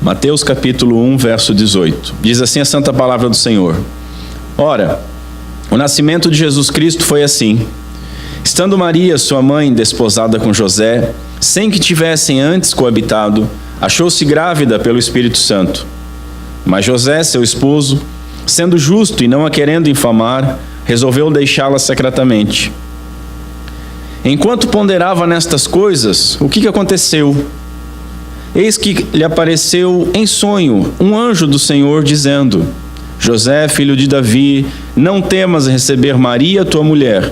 Mateus capítulo 1, verso 18. Diz assim a santa palavra do Senhor. Ora, o nascimento de Jesus Cristo foi assim. Estando Maria, sua mãe, desposada com José, sem que tivessem antes coabitado, achou-se grávida pelo Espírito Santo. Mas José, seu esposo, sendo justo e não a querendo infamar, resolveu deixá-la secretamente. Enquanto ponderava nestas coisas, o que aconteceu? Eis que lhe apareceu em sonho um anjo do Senhor, dizendo: José, filho de Davi, não temas receber Maria, tua mulher,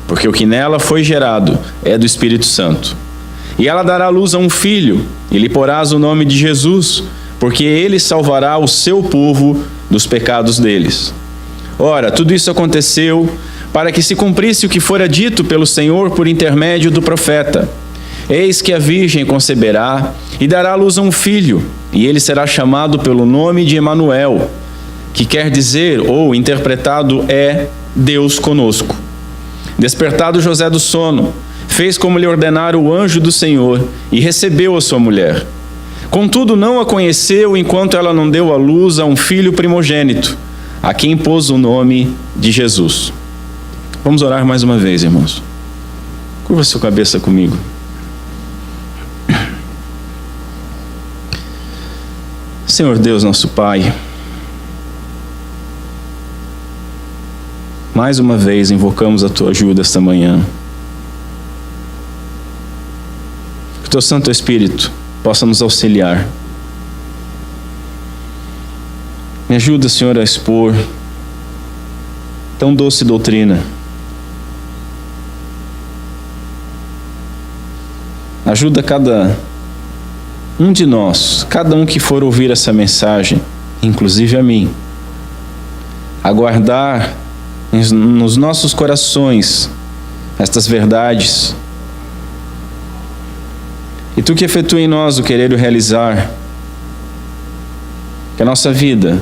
porque o que nela foi gerado é do Espírito Santo. E ela dará luz a um filho, e lhe porás o nome de Jesus, porque ele salvará o seu povo dos pecados deles. Ora, tudo isso aconteceu para que se cumprisse o que fora dito pelo Senhor por intermédio do profeta. Eis que a virgem conceberá e dará à luz a um filho, e ele será chamado pelo nome de Emanuel, que quer dizer, ou interpretado é, Deus conosco. Despertado José do sono, fez como lhe ordenara o anjo do Senhor, e recebeu a sua mulher. Contudo, não a conheceu enquanto ela não deu à luz a um filho primogênito, a quem pôs o nome de Jesus. Vamos orar mais uma vez, irmãos. Curva sua cabeça comigo. Senhor Deus, nosso Pai, mais uma vez invocamos a Tua ajuda esta manhã. Que o Teu Santo Espírito possa nos auxiliar. Me ajuda, Senhor, a expor tão doce doutrina. Ajuda cada um de nós, cada um que for ouvir essa mensagem, inclusive a mim, a guardar nos nossos corações estas verdades. E Tu que efetua em nós o querer e o realizar, que a nossa vida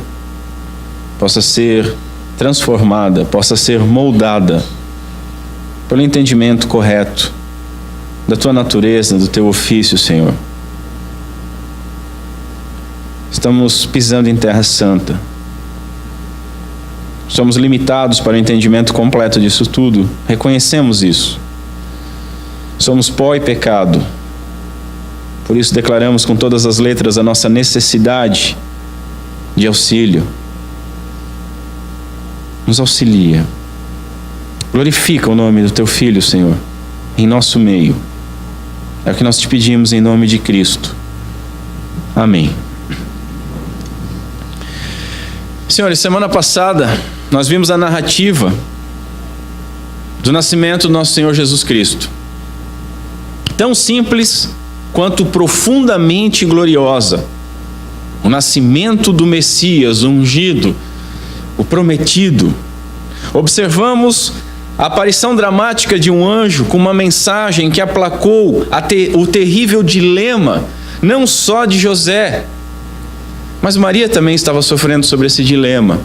possa ser transformada, possa ser moldada pelo entendimento correto da Tua natureza, do Teu ofício, Senhor. Estamos pisando em terra santa. Somos limitados para o entendimento completo disso tudo. Reconhecemos isso. Somos pó e pecado. Por isso declaramos com todas as letras a nossa necessidade de auxílio. Nos auxilia. Glorifica o nome do Teu Filho, Senhor, em nosso meio. É o que nós te pedimos em nome de Cristo. Amém. Senhores, semana passada nós vimos a narrativa do nascimento do nosso Senhor Jesus Cristo. Tão simples quanto profundamente gloriosa. O nascimento do Messias, o ungido, o prometido. Observamos a aparição dramática de um anjo com uma mensagem que aplacou o terrível dilema, não só de José, mas Maria também estava sofrendo sobre esse dilema.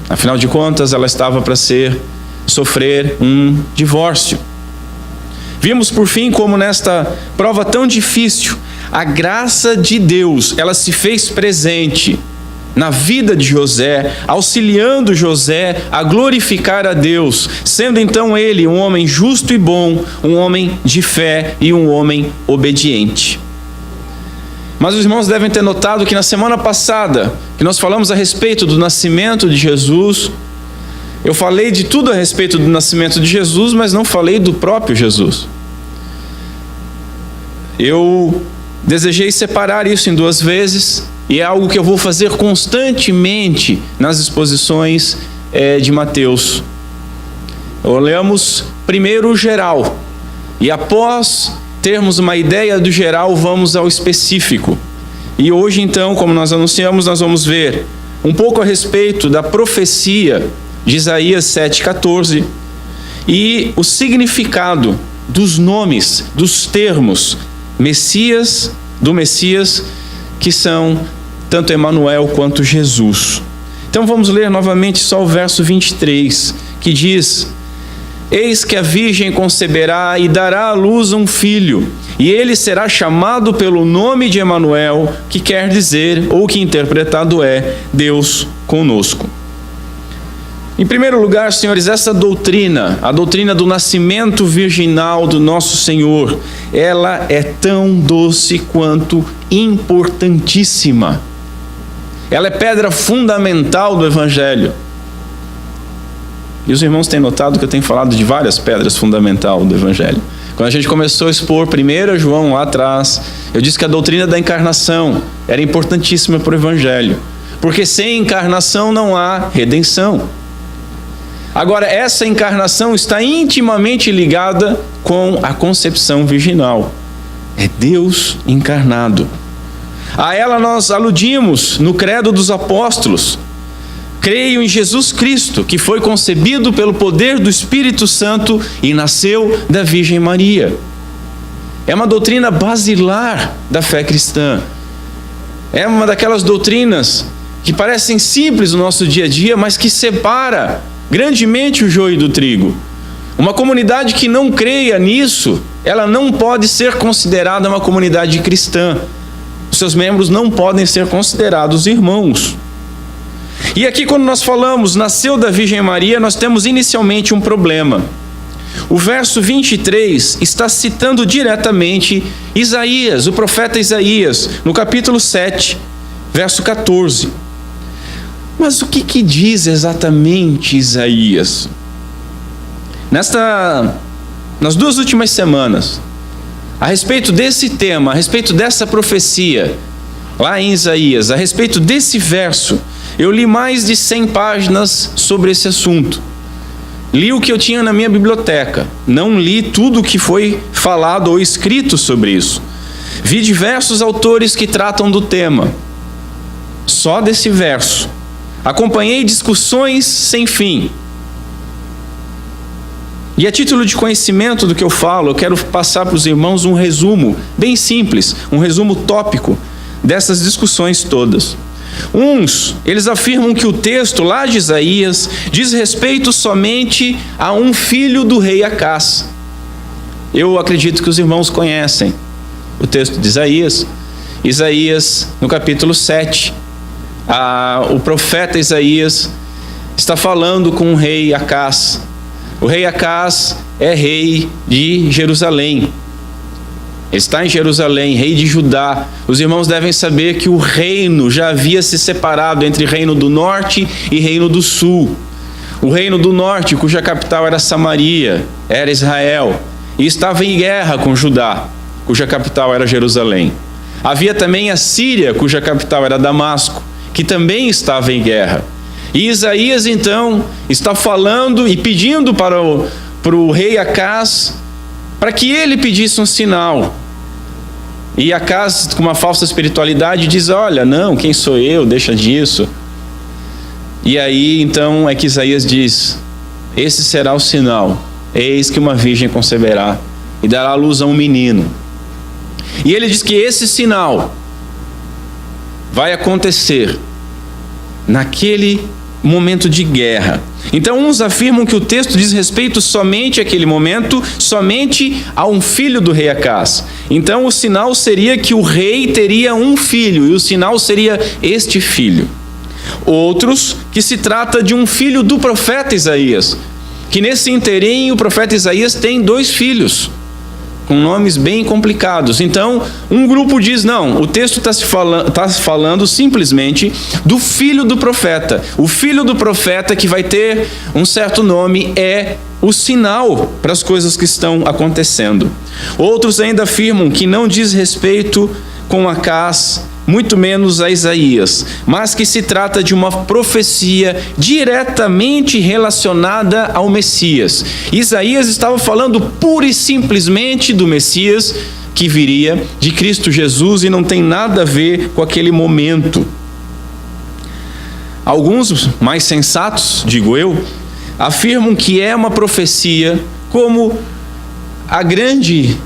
Afinal de contas, ela estava para sofrer um divórcio. Vimos por fim como nesta prova tão difícil, a graça de Deus, ela se fez presente na vida de José, auxiliando José a glorificar a Deus, sendo então ele um homem justo e bom, um homem de fé e um homem obediente. Mas os irmãos devem ter notado que na semana passada, que nós falamos a respeito do nascimento de Jesus, eu falei de tudo a respeito do nascimento de Jesus, mas não falei do próprio Jesus. Eu desejei separar isso em duas vezes, e é algo que eu vou fazer constantemente nas exposições de Mateus. Olhamos primeiro o geral, e após termos uma ideia do geral, vamos ao específico. E hoje então, como nós anunciamos, nós vamos ver um pouco a respeito da profecia de Isaías 7,14 e o significado dos nomes, dos termos Messias, do Messias, que são tanto Emanuel quanto Jesus. Então vamos ler novamente só o verso 23, que diz Eis que a virgem conceberá e dará à luz um filho, e ele será chamado pelo nome de Emanuel, que quer dizer, ou que interpretado é, Deus conosco. Em primeiro lugar, senhores, essa doutrina, a doutrina do nascimento virginal do nosso Senhor, ela é tão doce quanto importantíssima. Ela é pedra fundamental do Evangelho. E os irmãos têm notado que eu tenho falado de várias pedras fundamentais do Evangelho. Quando a gente começou a expor 1 João lá atrás, eu disse que a doutrina da encarnação era importantíssima para o Evangelho, porque sem encarnação não há redenção. Agora, essa encarnação está intimamente ligada com a concepção virginal. É Deus encarnado. A ela nós aludimos no credo dos apóstolos. Creio em Jesus Cristo, que foi concebido pelo poder do Espírito Santo e nasceu da Virgem Maria. É uma doutrina basilar da fé cristã. É uma daquelas doutrinas que parecem simples no nosso dia a dia, mas que separa grandemente o joio do trigo. Uma comunidade que não creia nisso, ela não pode ser considerada uma comunidade cristã. Os seus membros não podem ser considerados irmãos. E aqui, quando nós falamos nasceu da Virgem Maria, nós temos inicialmente um problema. O verso 23 está citando diretamente Isaías, o profeta Isaías, no capítulo 7, verso 14. Mas o que diz exatamente Isaías? Nas 2 últimas semanas, a respeito desse tema, a respeito dessa profecia, lá em Isaías, a respeito desse verso, eu li mais de 100 páginas sobre esse assunto. Li o que eu tinha na minha biblioteca, não li tudo o que foi falado ou escrito sobre isso. Vi diversos autores que tratam do tema, só desse verso. Acompanhei discussões sem fim. E a título de conhecimento do que eu falo, eu quero passar para os irmãos um resumo bem simples, um resumo tópico dessas discussões todas. Uns, eles afirmam que o texto lá de Isaías diz respeito somente a um filho do rei Acás. Eu acredito que os irmãos conhecem o texto de Isaías. Isaías, no capítulo 7, o profeta Isaías está falando com o rei Acás. O rei Acás é rei de Jerusalém. Ele está em Jerusalém, rei de Judá. Os irmãos devem saber que o reino já havia se separado entre reino do norte e reino do sul. O reino do norte, cuja capital era Samaria, era Israel, e estava em guerra com Judá, cuja capital era Jerusalém. Havia também a Síria, cuja capital era Damasco, que também estava em guerra. E Isaías então está falando e pedindo para o rei Acás para que ele pedisse um sinal. E Acás, com uma falsa espiritualidade, diz: olha, não, quem sou eu? Deixa disso. E aí então é que Isaías diz: esse será o sinal, eis que uma virgem conceberá e dará à luz a um menino. E ele diz que esse sinal vai acontecer naquele momento de guerra. Então uns afirmam que o texto diz respeito somente àquele momento, somente a um filho do rei Acás. Então o sinal seria que o rei teria um filho, e o sinal seria este filho. Outros, que se trata de um filho do profeta Isaías, que nesse inteirinho o profeta Isaías tem 2 filhos, com nomes bem complicados. Então, um grupo diz: não, o texto está falando simplesmente do filho do profeta. O filho do profeta, que vai ter um certo nome, é o sinal para as coisas que estão acontecendo. Outros ainda afirmam que não diz respeito com Acás, muito menos a Isaías, mas que se trata de uma profecia diretamente relacionada ao Messias. Isaías estava falando pura e simplesmente do Messias que viria, de Cristo Jesus, e não tem nada a ver com aquele momento. Alguns mais sensatos, digo eu, afirmam que é uma profecia como a grande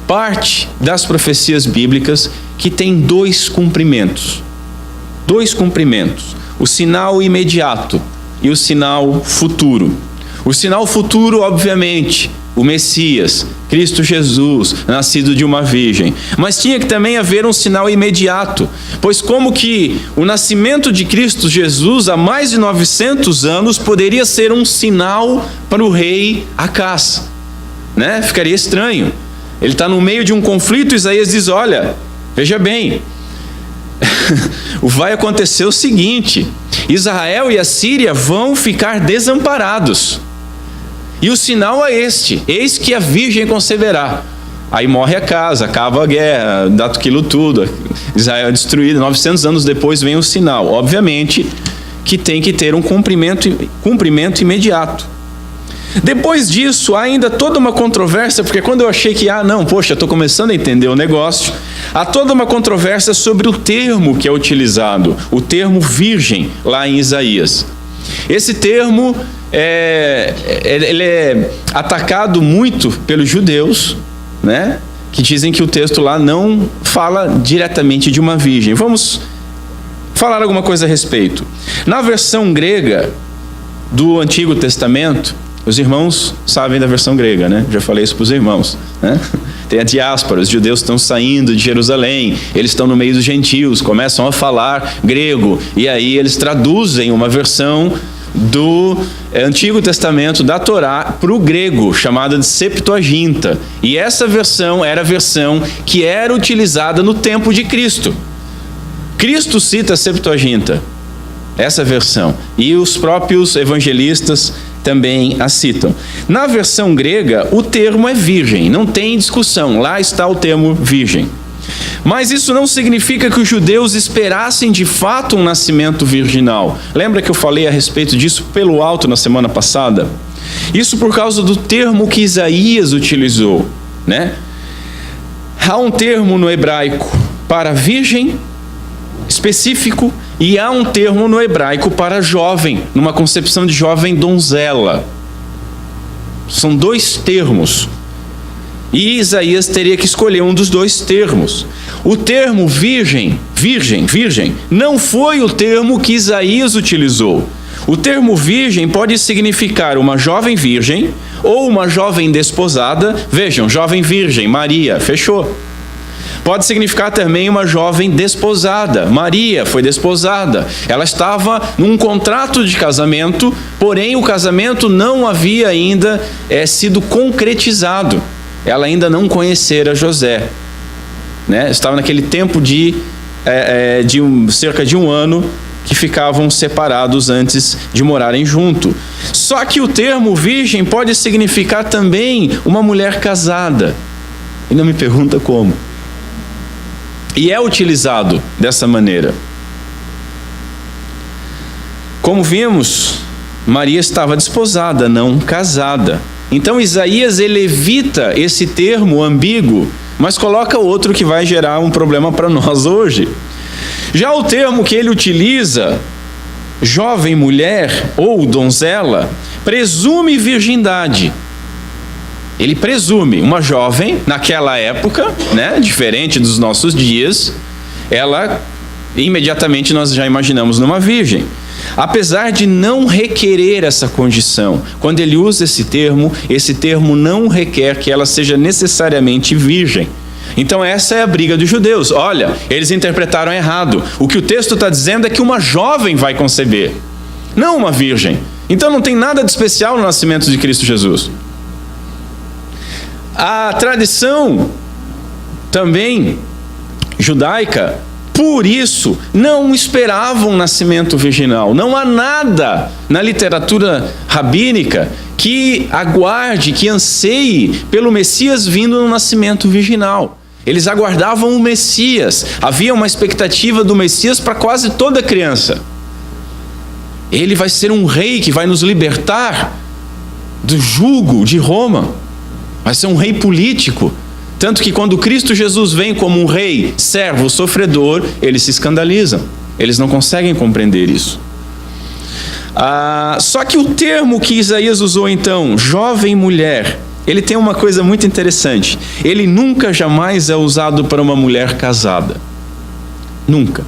parte das profecias bíblicas, que tem 2 cumprimentos. 2 cumprimentos. O sinal imediato e o sinal futuro. O sinal futuro, obviamente, o Messias, Cristo Jesus, nascido de uma virgem. Mas tinha que também haver um sinal imediato, pois como que o nascimento de Cristo Jesus há mais de 900 anos poderia ser um sinal para o rei Acás, né? Ficaria estranho. Ele está no meio de um conflito, Isaías diz, olha, veja bem, vai acontecer o seguinte, Israel e a Síria vão ficar desamparados. E o sinal é este: eis que a virgem conceberá. Aí morre Acás, acaba a guerra, dá aquilo tudo, Israel é destruído. 900 anos depois vem o sinal. Obviamente que tem que ter um cumprimento imediato. Depois disso, há ainda toda uma controvérsia, porque quando eu achei que, estou começando a entender o negócio, há toda uma controvérsia sobre o termo que é utilizado, o termo virgem, lá em Isaías. Esse termo ele é atacado muito pelos judeus, né? Que dizem que o texto lá não fala diretamente de uma virgem. Vamos falar alguma coisa a respeito. Na versão grega do Antigo Testamento, os irmãos sabem da versão grega, né? Já falei isso para os irmãos, né? Tem a diáspora, os judeus estão saindo de Jerusalém, eles estão no meio dos gentios, começam a falar grego, e aí eles traduzem uma versão do Antigo Testamento da Torá para o grego, chamada de Septuaginta. E essa versão era a versão que era utilizada no tempo de Cristo. Cristo cita a Septuaginta, essa versão, e os próprios evangelistas também a citam. Na versão grega, o termo é virgem, não tem discussão, lá está o termo virgem. Mas isso não significa que os judeus esperassem de fato um nascimento virginal. Lembra que eu falei a respeito disso pelo alto na semana passada? Isso por causa do termo que Isaías utilizou, né? Há um termo no hebraico para virgem específico e há um termo no hebraico para jovem, numa concepção de jovem donzela. São dois termos. E Isaías teria que escolher um dos dois termos. O termo virgem, não foi o termo que Isaías utilizou. O termo virgem pode significar uma jovem virgem ou uma jovem desposada. Vejam, jovem virgem, Maria, fechou. Pode significar também uma jovem desposada. Maria foi desposada. Ela estava num contrato de casamento, porém o casamento não havia ainda sido concretizado. Ela ainda não conhecera José, né? Estava naquele tempo de cerca de um ano que ficavam separados antes de morarem junto. Só que o termo virgem pode significar também uma mulher casada. E não me pergunta como. E é utilizado dessa maneira. Como vimos, Maria estava desposada, não casada. Então Isaías ele evita esse termo ambíguo, mas coloca outro que vai gerar um problema para nós hoje. Já o termo que ele utiliza, jovem mulher ou donzela, presume virgindade. Ele presume uma jovem, naquela época, né, diferente dos nossos dias, ela, imediatamente nós já imaginamos numa virgem. Apesar de não requerer essa condição, quando ele usa esse termo não requer que ela seja necessariamente virgem. Então essa é a briga dos judeus. Olha, eles interpretaram errado. O que o texto está dizendo é que uma jovem vai conceber, não uma virgem. Então não tem nada de especial no nascimento de Cristo Jesus. A tradição também judaica, por isso, não esperava um nascimento virginal. Não há nada na literatura rabínica que aguarde, que anseie pelo Messias vindo no nascimento virginal. Eles aguardavam o Messias. Havia uma expectativa do Messias para quase toda criança. Ele vai ser um rei que vai nos libertar do jugo de Roma. Vai ser um rei político. Tanto que quando Cristo Jesus vem como um rei, servo, sofredor, eles se escandalizam. Eles não conseguem compreender isso. Só que o termo que Isaías usou então, jovem mulher, ele tem uma coisa muito interessante. Ele nunca, jamais é usado para uma mulher casada. Nunca.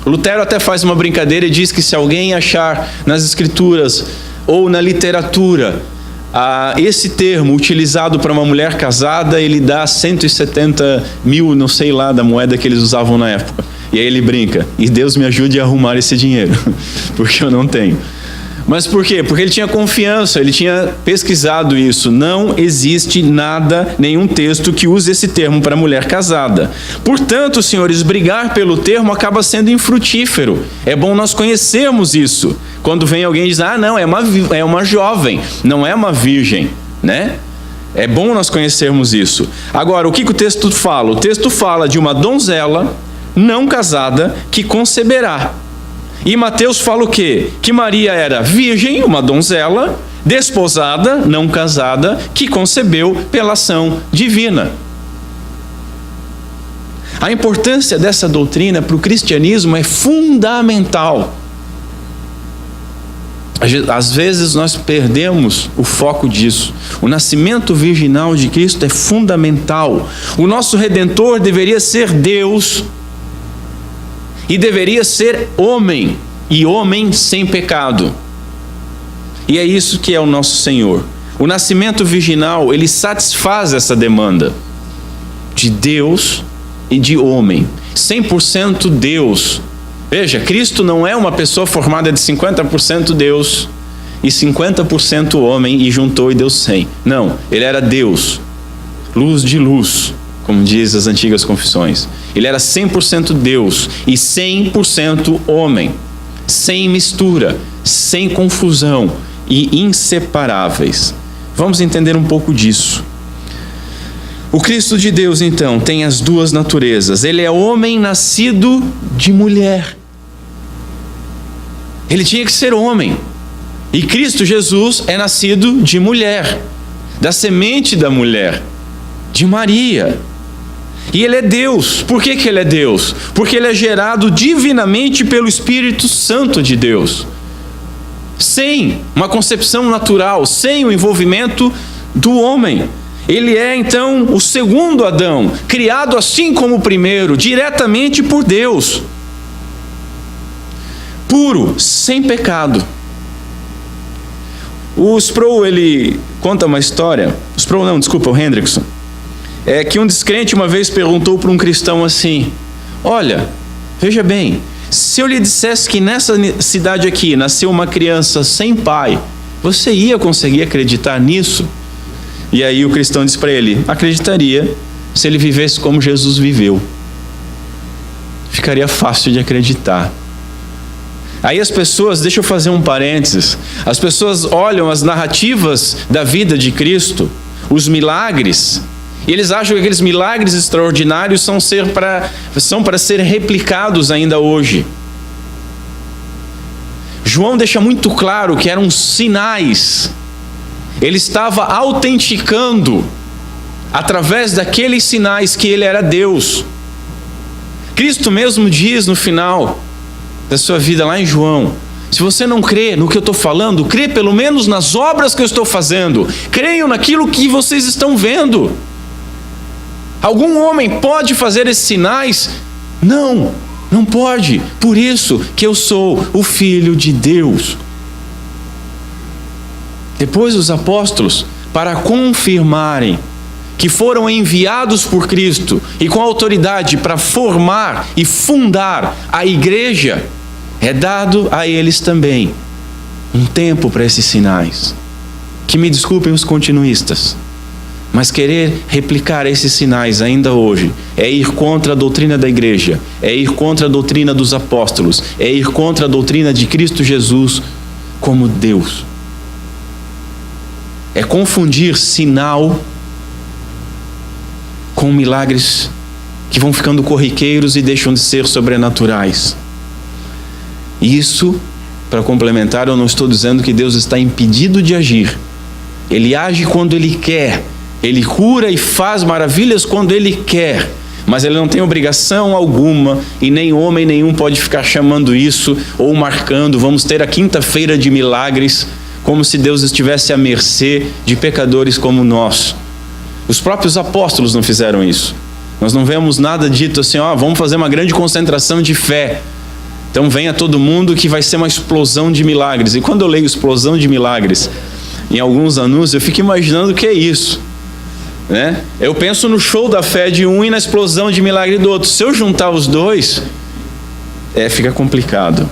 Lutero até faz uma brincadeira e diz que se alguém achar nas escrituras ou na literatura esse termo utilizado para uma mulher casada, ele dá 170 mil, não sei lá, da moeda que eles usavam na época. E aí ele brinca, e Deus me ajude a arrumar esse dinheiro, porque eu não tenho. Mas por quê? Porque ele tinha confiança, ele tinha pesquisado isso. Não existe nada, nenhum texto que use esse termo para mulher casada. Portanto, senhores, brigar pelo termo acaba sendo infrutífero. É bom nós conhecermos isso. Quando vem alguém e diz, não, é uma jovem, não é uma virgem, né? É bom nós conhecermos isso. Agora, o que o texto fala? O texto fala de uma donzela não casada que conceberá. E Mateus fala o quê? Que Maria era virgem, uma donzela, desposada, não casada, que concebeu pela ação divina. A importância dessa doutrina para o cristianismo é fundamental. Às vezes nós perdemos o foco disso. O nascimento virginal de Cristo é fundamental. O nosso Redentor deveria ser Deus e deveria ser homem, e homem sem pecado. E é isso que é o nosso Senhor. O nascimento virginal, ele satisfaz essa demanda de Deus e de homem. 100% Deus. Veja, Cristo não é uma pessoa formada de 50% Deus e 50% homem e juntou e deu 100. Não, ele era Deus, luz de luz, como diz as antigas confissões. Ele era 100% Deus e 100% homem, sem mistura, sem confusão e inseparáveis. Vamos entender um pouco disso. O Cristo de Deus, então, tem as duas naturezas. Ele é homem nascido de mulher. Ele tinha que ser homem. E Cristo Jesus é nascido de mulher, da semente da mulher, de Maria. E ele é Deus. Por que ele é Deus? Porque ele é gerado divinamente pelo Espírito Santo de Deus. Sem uma concepção natural, sem o envolvimento do homem. Ele é, então, o segundo Adão, criado assim como o primeiro, diretamente por Deus. Puro, sem pecado. O Sproul, ele conta uma história. O Hendrickson. É que um descrente uma vez perguntou para um cristão assim: olha, veja bem, se eu lhe dissesse que nessa cidade aqui nasceu uma criança sem pai, você ia conseguir acreditar nisso? E aí o cristão disse para ele: acreditaria se ele vivesse como Jesus viveu. Ficaria fácil de acreditar. Aí as pessoas, deixa eu fazer um parênteses, as pessoas olham as narrativas da vida de Cristo, os milagres, e eles acham que aqueles milagres extraordinários são para ser replicados ainda hoje. João deixa muito claro que eram sinais. Ele estava autenticando, através daqueles sinais, que ele era Deus. Cristo mesmo diz no final da sua vida, lá em João: se você não crê no que eu estou falando, crê pelo menos nas obras que eu estou fazendo. Creiam naquilo que vocês estão vendo. Algum homem pode fazer esses sinais? Não, não pode. Por isso que eu sou o Filho de Deus. Depois os apóstolos, para confirmarem que foram enviados por Cristo e com autoridade para formar e fundar a igreja, é dado a eles também um tempo para esses sinais. Que me desculpem os continuistas, mas querer replicar esses sinais ainda hoje é ir contra a doutrina da igreja, é ir contra a doutrina dos apóstolos, é ir contra a doutrina de Cristo Jesus como Deus. É confundir sinal com milagres que vão ficando corriqueiros e deixam de ser sobrenaturais. Isso, para complementar, eu não estou dizendo que Deus está impedido de agir. Ele age quando Ele quer. Ele cura e faz maravilhas quando Ele quer. Mas Ele não tem obrigação alguma, e nem homem nenhum pode ficar chamando isso ou marcando: vamos ter a quinta-feira de milagres, como se Deus estivesse à mercê de pecadores como nós. Os próprios apóstolos não fizeram isso. Nós não vemos nada dito assim: vamos fazer uma grande concentração de fé, então venha todo mundo que vai ser uma explosão de milagres. E quando eu leio explosão de milagres, em alguns anúncios, eu fico imaginando o que é isso, né? Eu penso no show da fé de um e na explosão de milagre do outro. Se eu juntar os dois, fica complicado.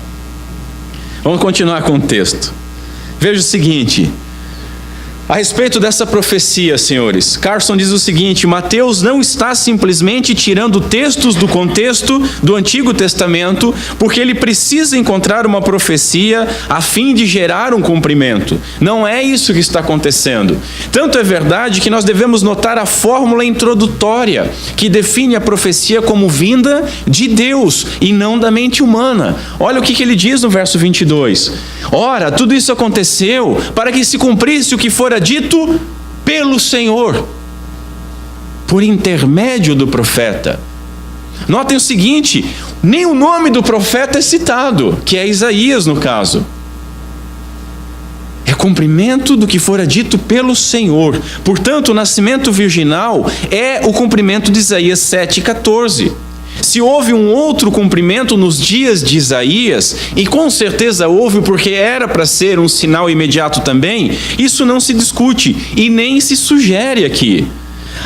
Vamos continuar com o texto. Veja o seguinte, a respeito dessa profecia, senhores, Carson diz o seguinte: Mateus não está simplesmente tirando textos do contexto do Antigo Testamento, porque ele precisa encontrar uma profecia a fim de gerar um cumprimento. Não é isso que está acontecendo. Tanto é verdade que nós devemos notar a fórmula introdutória, que define a profecia como vinda de Deus e não da mente humana. Olha o que ele diz no verso 22. Ora, tudo isso aconteceu para que se cumprisse o que fora dito pelo Senhor, por intermédio do profeta. Notem o seguinte, nem o nome do profeta é citado, que é Isaías no caso. É cumprimento do que fora dito pelo Senhor. Portanto, o nascimento virginal é o cumprimento de Isaías 7,14. Se houve um outro cumprimento nos dias de Isaías, e com certeza houve porque era para ser um sinal imediato também, isso não se discute e nem se sugere aqui.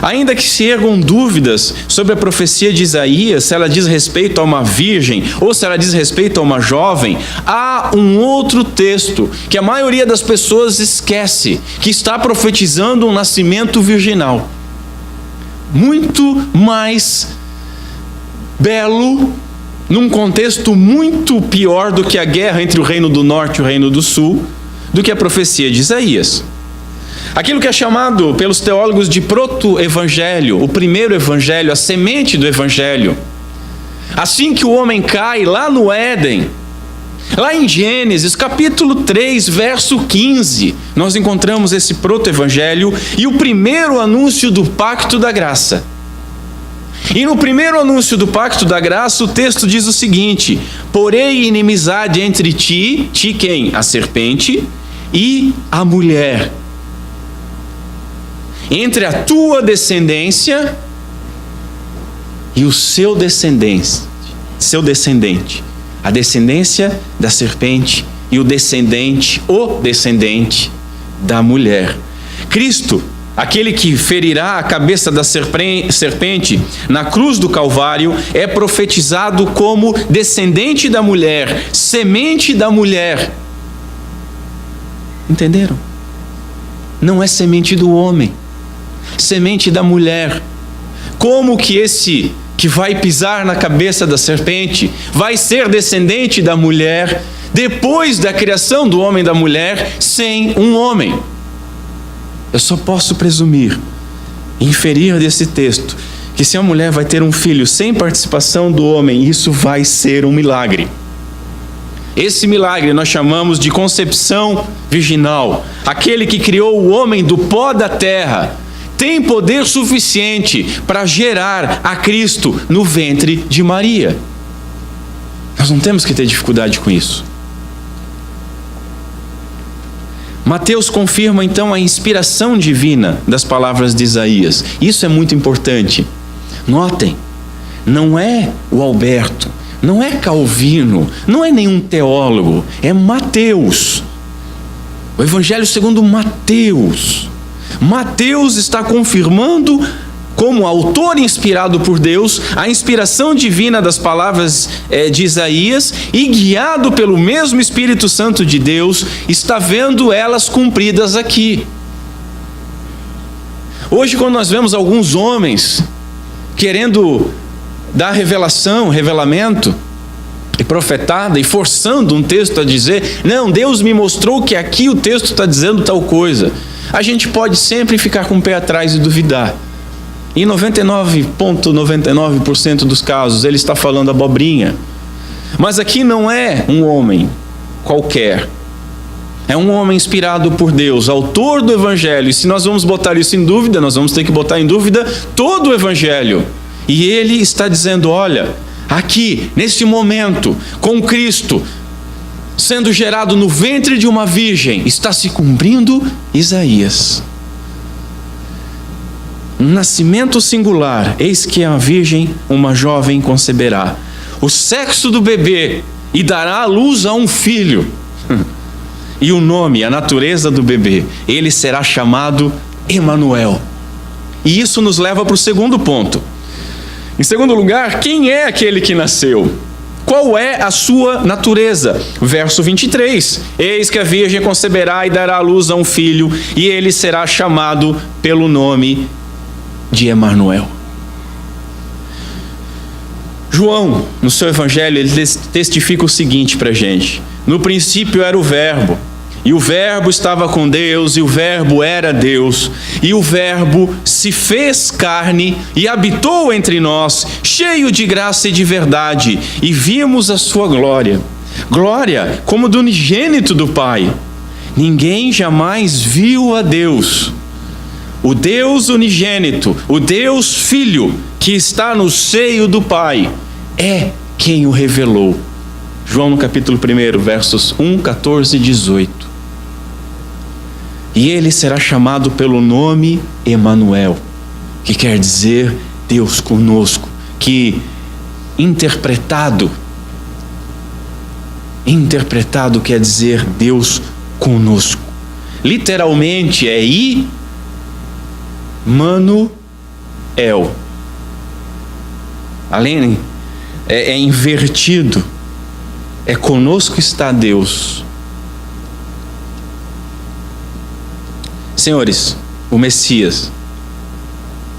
Ainda que se ergam dúvidas sobre a profecia de Isaías, se ela diz respeito a uma virgem ou se ela diz respeito a uma jovem, há um outro texto que a maioria das pessoas esquece, que está profetizando um nascimento virginal. Muito mais belo, num contexto muito pior do que a guerra entre o reino do norte e o reino do sul, do que a profecia de Isaías. Aquilo que é chamado pelos teólogos de proto-evangelho, o primeiro evangelho, a semente do evangelho. Assim que o homem cai lá no Éden, lá em Gênesis, capítulo 3, verso 15, nós encontramos esse proto-evangelho e o primeiro anúncio do pacto da graça. E no primeiro anúncio do pacto da graça, o texto diz o seguinte: porém inimizade entre ti quem? A serpente, e a mulher. Entre a tua descendência e o seu descendente. A descendência da serpente e o descendente da mulher. Cristo, aquele que ferirá a cabeça da serpente na cruz do Calvário, é profetizado como descendente da mulher, semente da mulher. Entenderam? Não é semente do homem, semente da mulher. Como que esse que vai pisar na cabeça da serpente vai ser descendente da mulher depois da criação do homem e da mulher sem um homem? Eu só posso presumir, inferir desse texto, que se a mulher vai ter um filho sem participação do homem, isso vai ser um milagre. Esse milagre nós chamamos de concepção virginal. Aquele que criou o homem do pó da terra tem poder suficiente para gerar a Cristo no ventre de Maria. Nós não temos que ter dificuldade com isso. Mateus confirma então a inspiração divina das palavras de Isaías. Isso é muito importante. Notem, não é o Alberto, não é Calvino, não é nenhum teólogo, é Mateus. O Evangelho segundo Mateus. Mateus está confirmando, como autor inspirado por Deus, a inspiração divina das palavras de Isaías, e guiado pelo mesmo Espírito Santo de Deus, está vendo elas cumpridas aqui. Hoje, quando nós vemos alguns homens querendo dar revelamento e profetada, e forçando um texto a dizer, não, Deus me mostrou que aqui o texto está dizendo tal coisa, a gente pode sempre ficar com o pé atrás e duvidar. Em 99,99% dos casos, ele está falando abobrinha. Mas aqui não é um homem qualquer. É um homem inspirado por Deus, autor do Evangelho. E se nós vamos botar isso em dúvida, nós vamos ter que botar em dúvida todo o Evangelho. E ele está dizendo, olha, aqui, nesse momento, com Cristo sendo gerado no ventre de uma virgem, está se cumprindo Isaías. Um nascimento singular, eis que a virgem, uma jovem, conceberá o sexo do bebê e dará à luz a um filho. e o nome, a natureza do bebê. Ele será chamado Emanuel. E isso nos leva para o segundo ponto. Em segundo lugar, quem é aquele que nasceu? Qual é a sua natureza? Verso 23. Eis que a virgem conceberá e dará à luz a um filho, e ele será chamado pelo nome de Emanuel. João, no seu evangelho, ele testifica o seguinte para a gente. No princípio era o Verbo, e o Verbo estava com Deus, e o Verbo era Deus, e o Verbo se fez carne e habitou entre nós, cheio de graça e de verdade, e vimos a sua glória. Glória como do unigênito do Pai. Ninguém jamais viu a Deus. O Deus unigênito, o Deus Filho, que está no seio do Pai, é quem o revelou. João no capítulo 1, versos 1, 14 e 18. E ele será chamado pelo nome Emanuel, que quer dizer Deus conosco, que interpretado quer dizer Deus conosco. Literalmente é Immanuel. Além, é invertido. É conosco está Deus. Senhores, o Messias,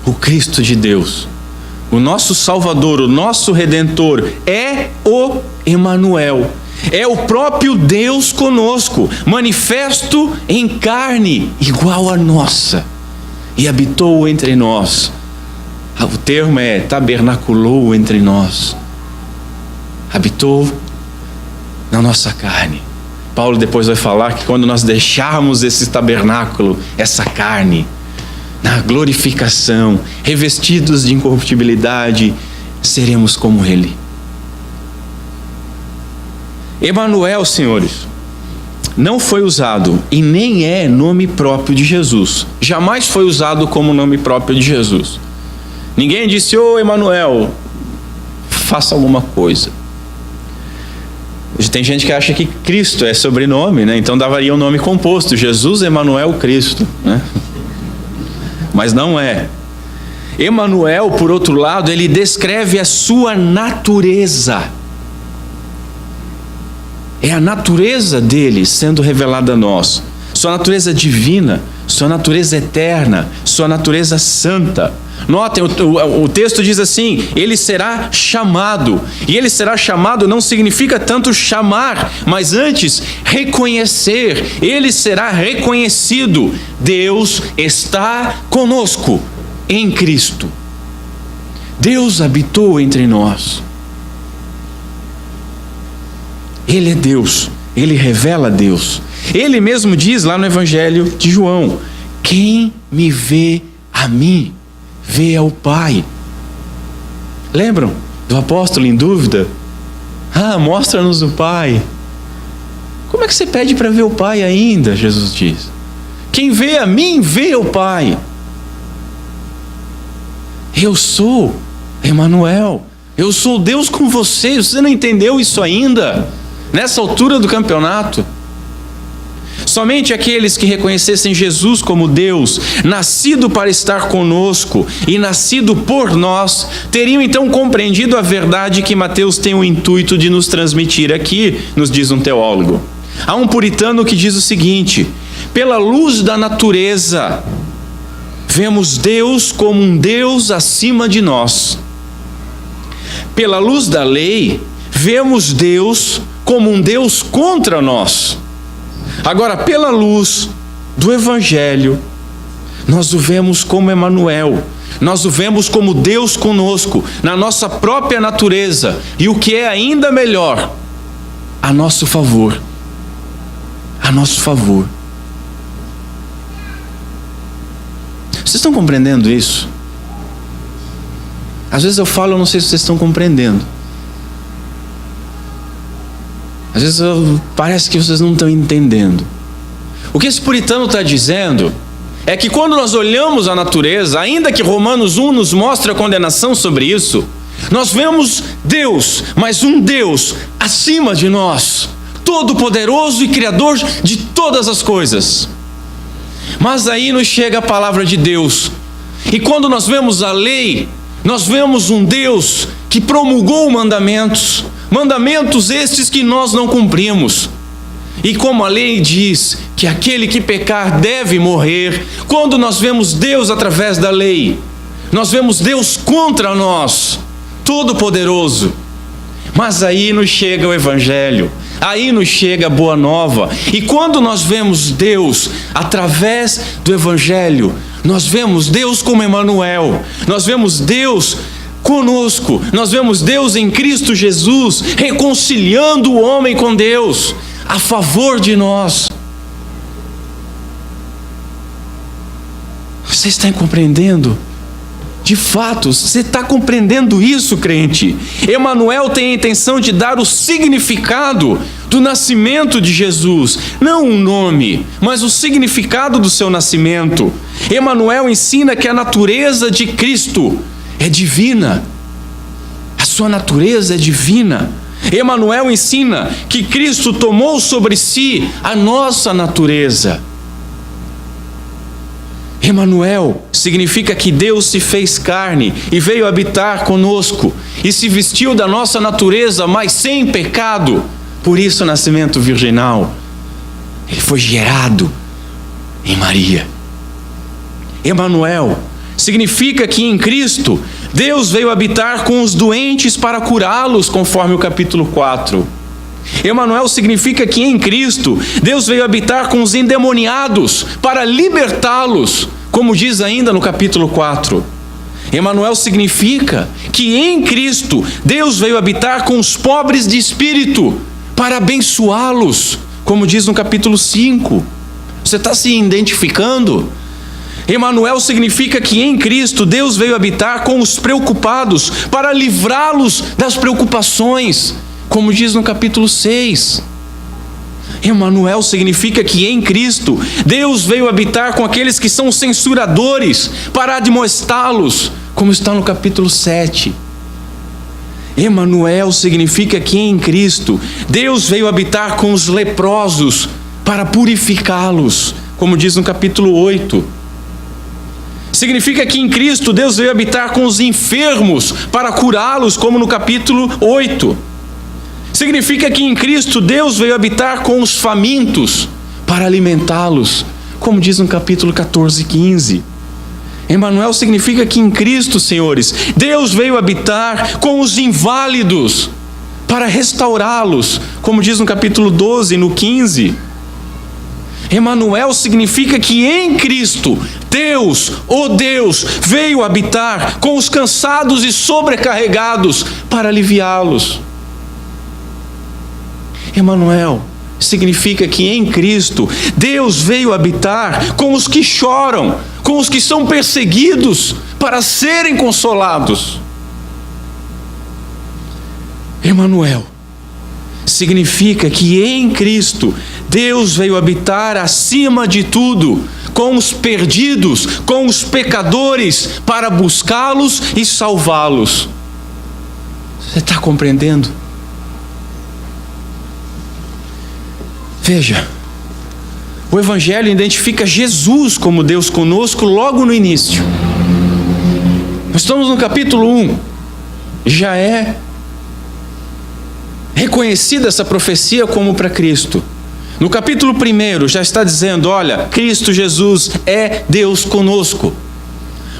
o Cristo de Deus, o nosso Salvador, o nosso Redentor, é o Emanuel. É o próprio Deus conosco, manifesto em carne igual a nossa, e habitou entre nós. O termo é tabernaculou entre nós. Habitou na nossa carne. Paulo depois vai falar que quando nós deixarmos esse tabernáculo, essa carne, na glorificação, revestidos de incorruptibilidade, seremos como Ele. Emanuel, senhores, não foi usado e nem é nome próprio de Jesus. Jamais foi usado como nome próprio de Jesus. Ninguém disse, ô Emanuel, faça alguma coisa. Tem gente que acha que Cristo é sobrenome, né? Então daria um nome composto, Jesus, Emanuel, Cristo, né? Mas não é. Emanuel, por outro lado, ele descreve a sua natureza. É a natureza dele sendo revelada a nós. Sua natureza divina, sua natureza eterna, sua natureza santa. Notem, o texto diz assim, ele será chamado. E ele será chamado não significa tanto chamar, mas antes reconhecer. Ele será reconhecido. Deus está conosco em Cristo. Deus habitou entre nós. Ele é Deus, Ele revela Deus. Ele mesmo diz lá no Evangelho de João, quem me vê a mim, vê ao Pai. Lembram do apóstolo em dúvida? Mostra-nos o Pai. Como é que você pede para ver o Pai ainda? Jesus diz. Quem vê a mim, vê o Pai. Eu sou Emanuel. Eu sou Deus com você. Você não entendeu isso ainda? Nessa altura do campeonato? Somente aqueles que reconhecessem Jesus como Deus, nascido para estar conosco e nascido por nós, teriam então compreendido a verdade que Mateus tem o intuito de nos transmitir aqui, nos diz um teólogo. Há um puritano que diz o seguinte: pela luz da natureza, vemos Deus como um Deus acima de nós. Pela luz da lei, vemos Deus como um Deus contra nós. Agora, pela luz do Evangelho, nós o vemos como Emanuel. Nós o vemos como Deus conosco, na nossa própria natureza. E o que é ainda melhor, a nosso favor. A nosso favor. Vocês estão compreendendo isso? Às vezes eu falo, eu não sei se vocês estão compreendendo. Às vezes parece que vocês não estão entendendo. O que esse puritano está dizendo é que quando nós olhamos a natureza, ainda que Romanos 1 nos mostre a condenação sobre isso, nós vemos Deus, mas um Deus acima de nós, todo-poderoso e criador de todas as coisas. Mas aí nos chega a palavra de Deus. E quando nós vemos a lei, nós vemos um Deus que promulgou mandamentos, mandamentos estes que nós não cumprimos. E como a lei diz que aquele que pecar deve morrer, quando nós vemos Deus através da lei, nós vemos Deus contra nós, todo-poderoso. Mas aí nos chega o Evangelho, aí nos chega a Boa Nova. E quando nós vemos Deus através do Evangelho, nós vemos Deus como Emanuel, nós vemos Deus conosco, nós vemos Deus em Cristo Jesus, reconciliando o homem com Deus, a favor de nós. Você está compreendendo? De fato, você está compreendendo isso, crente? Emanuel tem a intenção de dar o significado do nascimento de Jesus, não um nome, mas o significado do seu nascimento. Emanuel ensina que a natureza de Cristo é divina, a sua natureza é divina. Emanuel ensina que Cristo tomou sobre si a nossa natureza. Emanuel significa que Deus se fez carne e veio habitar conosco e se vestiu da nossa natureza, mas sem pecado. Por isso o nascimento virginal. Ele foi gerado em Maria. Emanuel significa que em Cristo Deus veio habitar com os doentes para curá-los, conforme o capítulo 4. Emanuel significa que em Cristo Deus veio habitar com os endemoniados para libertá-los, como diz ainda no capítulo 4. Emanuel significa que em Cristo Deus veio habitar com os pobres de espírito para abençoá-los, como diz no capítulo 5. Você está se identificando? Emanuel significa que em Cristo Deus veio habitar com os preocupados para livrá-los das preocupações, como diz no capítulo 6. Emanuel significa que em Cristo Deus veio habitar com aqueles que são censuradores para admoestá-los, como está no capítulo 7. Emanuel significa que em Cristo Deus veio habitar com os leprosos para purificá-los, como diz no capítulo 8. Significa que em Cristo Deus veio habitar com os enfermos para curá-los, como no capítulo 8. Significa que em Cristo Deus veio habitar com os famintos para alimentá-los, como diz no capítulo 14 e 15. Emanuel significa que em Cristo, senhores, Deus veio habitar com os inválidos para restaurá-los, como diz no capítulo 12 e no 15. Emanuel significa que em Cristo, Deus, o Deus, veio habitar com os cansados e sobrecarregados para aliviá-los. Emanuel significa que em Cristo, Deus veio habitar com os que choram, com os que são perseguidos, para serem consolados. Emanuel significa que em Cristo, Deus veio habitar acima de tudo, com os perdidos, com os pecadores, para buscá-los e salvá-los. Você está compreendendo? Veja, o Evangelho identifica Jesus como Deus conosco logo no início. Nós estamos no capítulo 1, já é reconhecida essa profecia como para Cristo. No capítulo 1 já está dizendo, olha, Cristo Jesus é Deus conosco.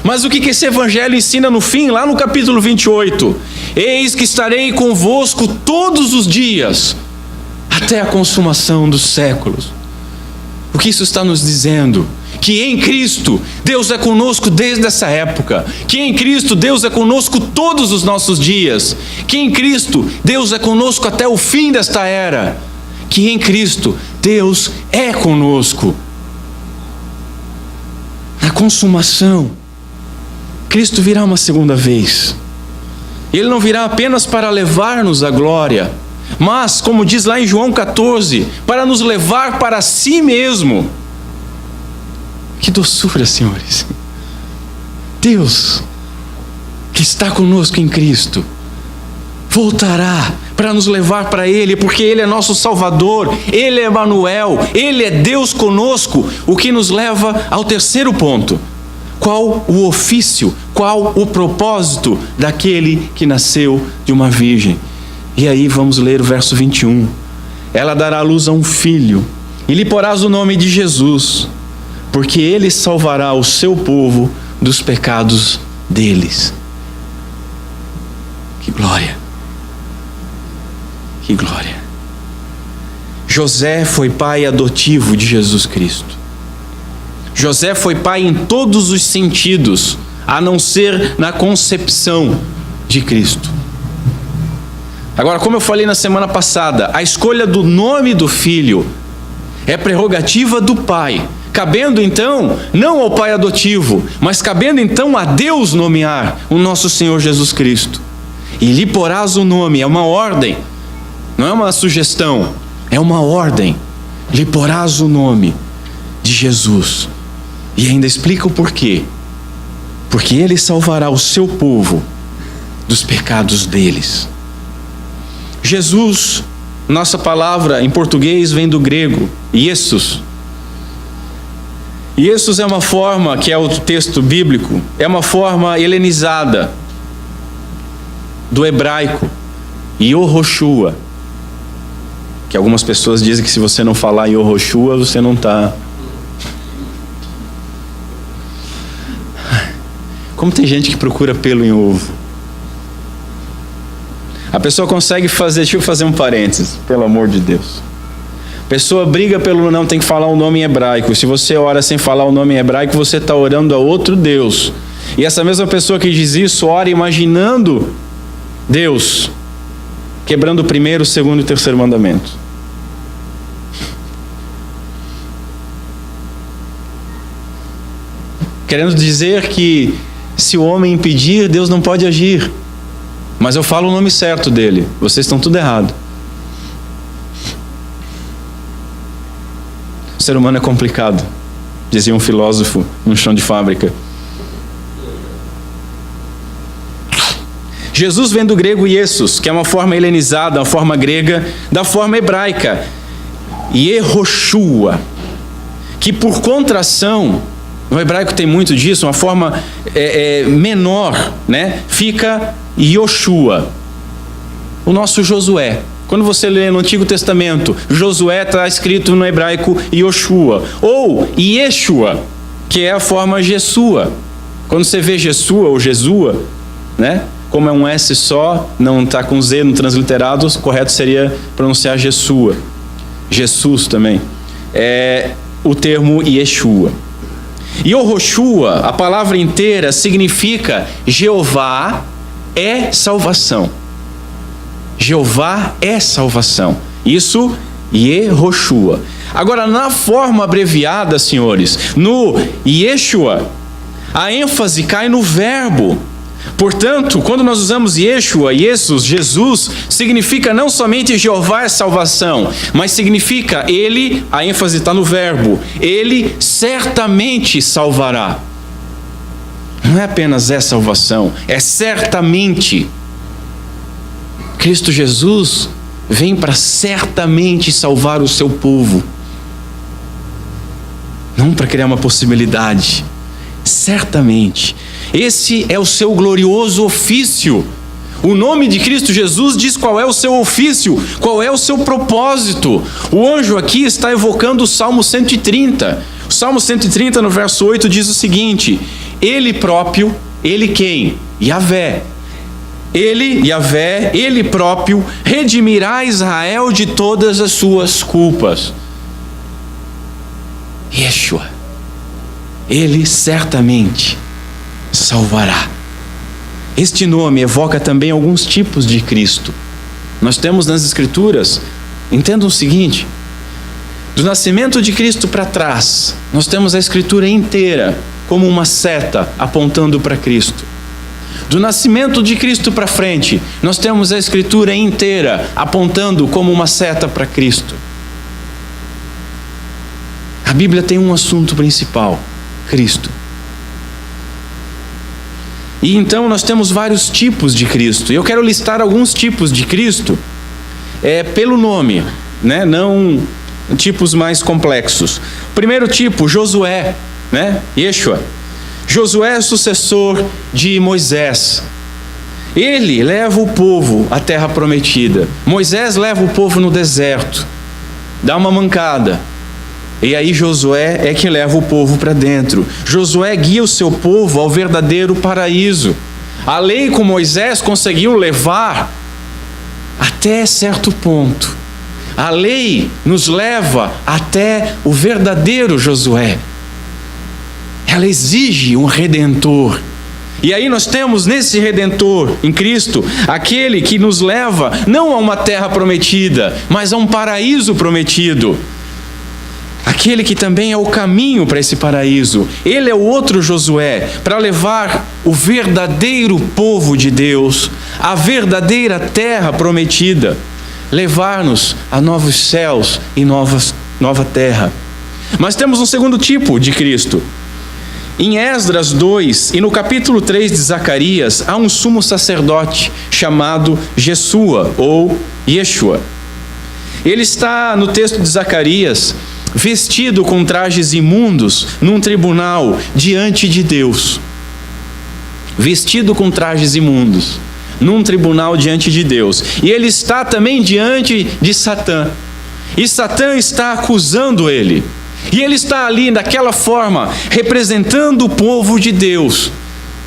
Mas o que esse Evangelho ensina no fim, lá no capítulo 28? Eis que estarei convosco todos os dias, até a consumação dos séculos. O que isso está nos dizendo? Que em Cristo, Deus é conosco desde essa época. Que em Cristo, Deus é conosco todos os nossos dias. Que em Cristo, Deus é conosco até o fim desta era. Que em Cristo, Deus é conosco. Na consumação, Cristo virá uma segunda vez. Ele não virá apenas para levar-nos à glória, mas, como diz lá em João 14, para nos levar para si mesmo. Que doçura, senhores! Deus, que está conosco em Cristo, voltará para nos levar para Ele, porque Ele é nosso Salvador, Ele é Emanuel, Ele é Deus conosco, o que nos leva ao terceiro ponto. Qual o ofício, qual o propósito daquele que nasceu de uma virgem? E aí vamos ler o verso 21. Ela dará à luz a um filho, e lhe porás o nome de Jesus, porque ele salvará o seu povo dos pecados deles. Que glória! Que glória! José foi pai adotivo de Jesus Cristo. José foi pai em todos os sentidos, a não ser na concepção de Cristo. Agora, como eu falei na semana passada, a escolha do nome do filho é prerrogativa do pai, cabendo então, não ao pai adotivo, mas cabendo então a Deus nomear o nosso Senhor Jesus Cristo. E lhe porás o nome, é uma ordem, não é uma sugestão, é uma ordem. Lhe porás o nome de Jesus. E ainda explica o porquê. Porque ele salvará o seu povo dos pecados deles. Jesus, nossa palavra em português vem do grego, Iesus. Iesus é uma forma, que é o texto bíblico, é uma forma helenizada do hebraico, Yehoshua, que algumas pessoas dizem que se você não falar Yehoshua, você não está. Como tem gente que procura pelo em ovo. A pessoa consegue fazer, deixa eu fazer um parênteses, pelo amor de Deus. A pessoa briga pelo não, tem que falar o nome em hebraico. Se você ora sem falar o nome em hebraico, você está orando a outro Deus. E essa mesma pessoa que diz isso, ora imaginando Deus, quebrando o primeiro, o segundo e o terceiro mandamento. Querendo dizer que se o homem impedir, Deus não pode agir. Mas eu falo o nome certo dele. Vocês estão tudo errado. O ser humano é complicado, dizia um filósofo no chão de fábrica. Jesus vem do grego Iesus, que é uma forma helenizada, uma forma grega, da forma hebraica, Yehoshua, que por contração, no hebraico tem muito disso, uma forma menor, né? Fica Yoshua, o nosso Josué. Quando você lê no Antigo Testamento, Josué está escrito no hebraico Yoshua, ou Yeshua, que é a forma Jesua. Quando você vê Jesua ou Jesua, né? Como é um S só, não está com Z no transliterado, o correto seria pronunciar Jesua. Jesus também. É o termo Yeshua. Yehoshua, a palavra inteira significa Jeová é salvação. Jeová é salvação. Isso, Yehoshua. Agora, na forma abreviada, senhores, no Yeshua, a ênfase cai no verbo. Portanto, quando nós usamos Yeshua, Jesus, significa não somente Jeová é salvação, mas significa Ele, a ênfase está no verbo, Ele certamente salvará. Não é apenas é salvação, é certamente. Cristo Jesus vem para certamente salvar o seu povo. Não para criar uma possibilidade. Certamente. Esse é o seu glorioso ofício. O nome de Cristo Jesus diz qual é o seu ofício, qual é o seu propósito. O anjo aqui está evocando o Salmo 130. O Salmo 130, no verso 8, diz o seguinte: Ele próprio, Ele quem? Yahvé. Ele, Yahvé, Ele próprio, redimirá Israel de todas as suas culpas. Yeshua. Ele certamente salvará. Este nome evoca também alguns tipos de Cristo. Nós temos nas Escrituras, entendam o seguinte: do nascimento de Cristo para trás, nós temos a Escritura inteira como uma seta apontando para Cristo. Do nascimento de Cristo para frente, nós temos a Escritura inteira apontando como uma seta para Cristo. A Bíblia tem um assunto principal: Cristo. E então nós temos vários tipos de Cristo. E eu quero listar alguns tipos de Cristo pelo nome, né? Não tipos mais complexos. Primeiro tipo, Josué, né? Yeshua. Josué é sucessor de Moisés. Ele leva o povo à terra prometida. Moisés leva o povo no deserto, dá uma mancada. E aí Josué é que leva o povo para dentro. Josué guia o seu povo ao verdadeiro paraíso. A lei com Moisés conseguiu levar até certo ponto. A lei nos leva até o verdadeiro Josué. Ela exige um redentor. E aí nós temos nesse redentor, em Cristo, aquele que nos leva não a uma terra prometida, mas a um paraíso prometido. Aquele que também é o caminho para esse paraíso. Ele é o outro Josué, para levar o verdadeiro povo de Deus, a verdadeira terra prometida, levar-nos a novos céus e nova terra. Mas temos um segundo tipo de Cristo. Em Esdras 2 e no capítulo 3 de Zacarias, há um sumo sacerdote chamado Jesua ou Yeshua. Ele está no texto de Zacarias, vestido com trajes imundos, num tribunal diante de Deus. Vestido com trajes imundos, num tribunal diante de Deus. E ele está também diante de Satã. E Satã está acusando ele. E ele está ali daquela forma, representando o povo de Deus,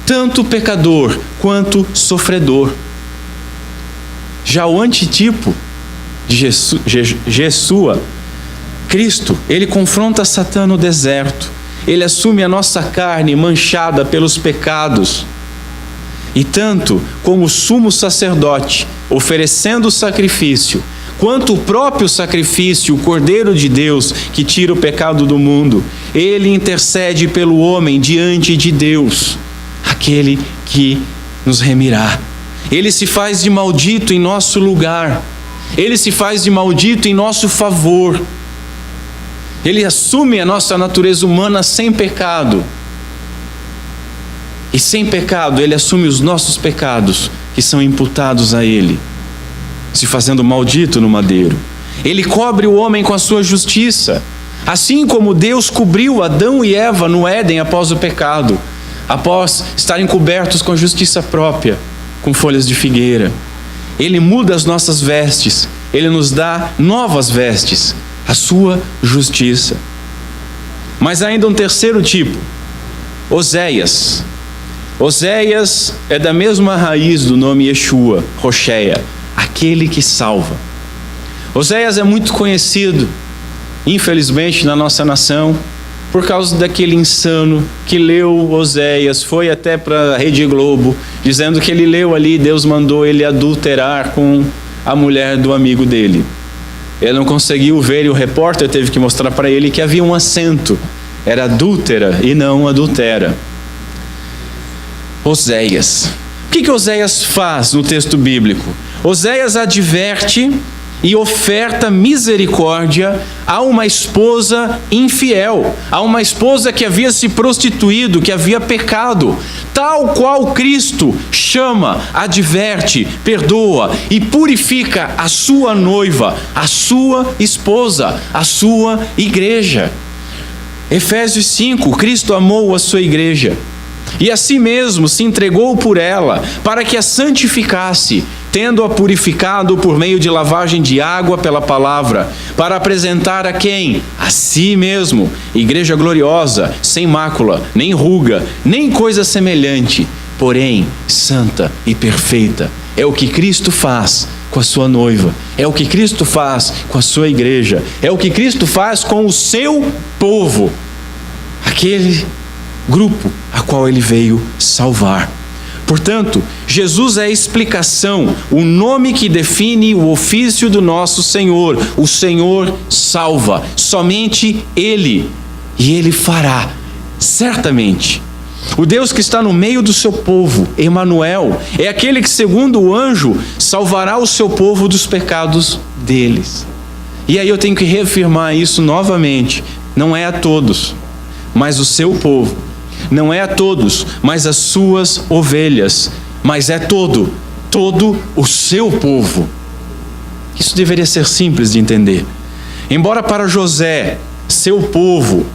tanto pecador quanto sofredor. Já o antitipo de Jesua, Cristo, ele confronta Satã no deserto. Ele assume a nossa carne manchada pelos pecados. E tanto como o sumo sacerdote, oferecendo o sacrifício, quanto o próprio sacrifício, o Cordeiro de Deus, que tira o pecado do mundo, ele intercede pelo homem diante de Deus, aquele que nos remirá. Ele se faz de maldito em nosso lugar. Ele se faz de maldito em nosso favor. Ele assume a nossa natureza humana sem pecado. E sem pecado, ele assume os nossos pecados, que são imputados a ele, se fazendo maldito no madeiro. Ele cobre o homem com a sua justiça, assim como Deus cobriu Adão e Eva no Éden após o pecado, após estarem cobertos com a justiça própria, com folhas de figueira. Ele muda as nossas vestes, ele nos dá novas vestes, a sua justiça. Mas ainda um terceiro tipo, Oséias. Oséias é da mesma raiz do nome Yeshua, Rocheia, aquele que salva. Oséias é muito conhecido, infelizmente, na nossa nação, por causa daquele insano que leu Oséias, foi até para a Rede Globo, dizendo que ele leu ali, Deus mandou ele adulterar com a mulher do amigo dele. Ele não conseguiu ver e o repórter teve que mostrar para ele que havia um acento, era adúltera e não adultera. Oséias. O que Oséias faz no texto bíblico? Oséias adverte e oferta misericórdia a uma esposa infiel, a uma esposa que havia se prostituído, que havia pecado, tal qual Cristo chama, adverte, perdoa e purifica a sua noiva, a sua esposa, a sua igreja. Efésios 5, Cristo amou a sua igreja e a si mesmo se entregou por ela, para que a santificasse, tendo-a purificado por meio de lavagem de água pela palavra, para apresentar a quem? A si mesmo, igreja gloriosa, sem mácula, nem ruga, nem coisa semelhante, porém santa e perfeita. É o que Cristo faz com a sua noiva, é o que Cristo faz com a sua igreja, é o que Cristo faz com o seu povo, aquele grupo a qual ele veio salvar. Portanto, Jesus é a explicação, o nome que define o ofício do nosso Senhor. O Senhor salva, somente Ele, e Ele fará, certamente. O Deus que está no meio do seu povo, Emanuel, é aquele que, segundo o anjo, salvará o seu povo dos pecados deles. E aí eu tenho que reafirmar isso novamente, não é a todos, mas o seu povo. Não é a todos, mas as suas ovelhas, mas é todo o seu povo. Isso deveria ser simples de entender. Embora para José, seu povo,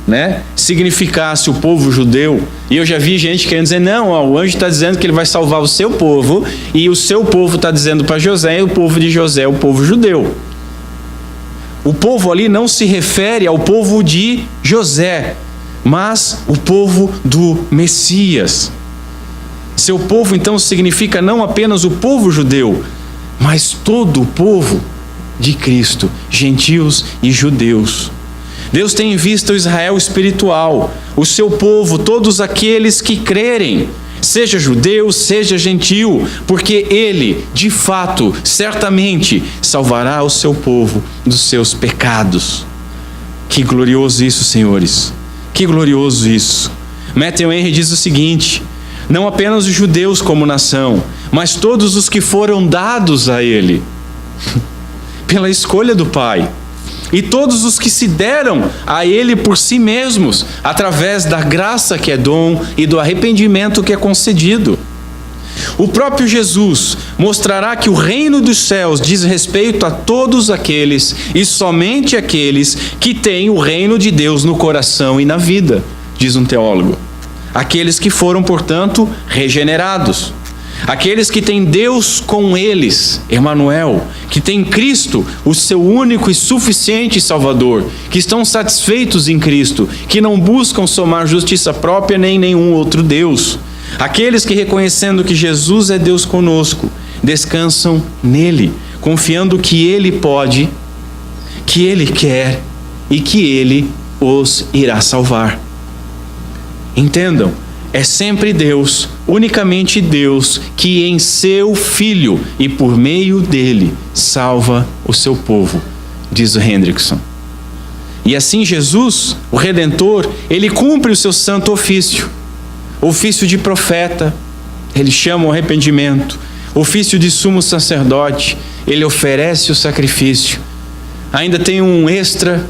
significasse o povo judeu, e eu já vi gente querendo dizer, não, o anjo está dizendo que ele vai salvar o seu povo, e o seu povo está dizendo para José, e o povo de José é o povo judeu. O povo ali não se refere ao povo de José, mas o povo do Messias. Seu povo então significa não apenas o povo judeu, mas todo o povo de Cristo, gentios e judeus. Deus tem em vista o Israel espiritual, o seu povo, todos aqueles que crerem, seja judeu, seja gentio, porque Ele, de fato, certamente, salvará o seu povo dos seus pecados. Que glorioso isso, senhores! Que glorioso isso! Matthew Henry diz o seguinte: não apenas os judeus como nação, mas todos os que foram dados a Ele, pela escolha do Pai, e todos os que se deram a Ele por si mesmos, através da graça que é dom e do arrependimento que é concedido. O próprio Jesus mostrará que o reino dos céus diz respeito a todos aqueles e somente aqueles que têm o reino de Deus no coração e na vida, diz um teólogo. Aqueles que foram, portanto, regenerados. Aqueles que têm Deus com eles, Emanuel, que têm Cristo, o seu único e suficiente Salvador, que estão satisfeitos em Cristo, que não buscam somar justiça própria nem nenhum outro Deus. Aqueles que, reconhecendo que Jesus é Deus conosco, descansam nele, confiando que Ele pode, que Ele quer e que Ele os irá salvar. Entendam, é sempre Deus, unicamente Deus, que em seu Filho e por meio dele salva o seu povo, diz o Hendrickson. E assim Jesus, o Redentor, ele cumpre o seu santo ofício de profeta, ele chama o arrependimento, ofício de sumo sacerdote, ele oferece o sacrifício. Ainda tem um extra,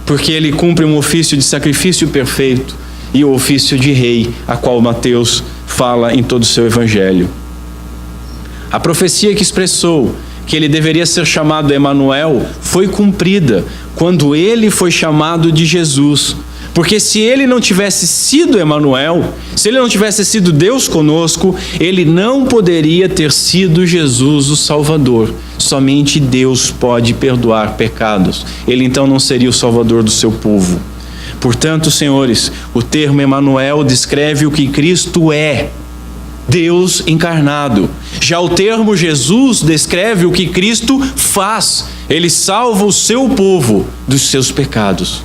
porque ele cumpre um ofício de sacrifício perfeito, e o ofício de rei, a qual Mateus fala em todo o seu evangelho. A profecia que expressou que ele deveria ser chamado Emanuel foi cumprida quando ele foi chamado de Jesus. Porque se ele não tivesse sido Emanuel, se ele não tivesse sido Deus conosco, ele não poderia ter sido Jesus o Salvador. Somente Deus pode perdoar pecados. Ele então não seria o Salvador do seu povo. Portanto, senhores, o termo Emanuel descreve o que Cristo é, Deus encarnado. Já o termo Jesus descreve o que Cristo faz. Ele salva o seu povo dos seus pecados.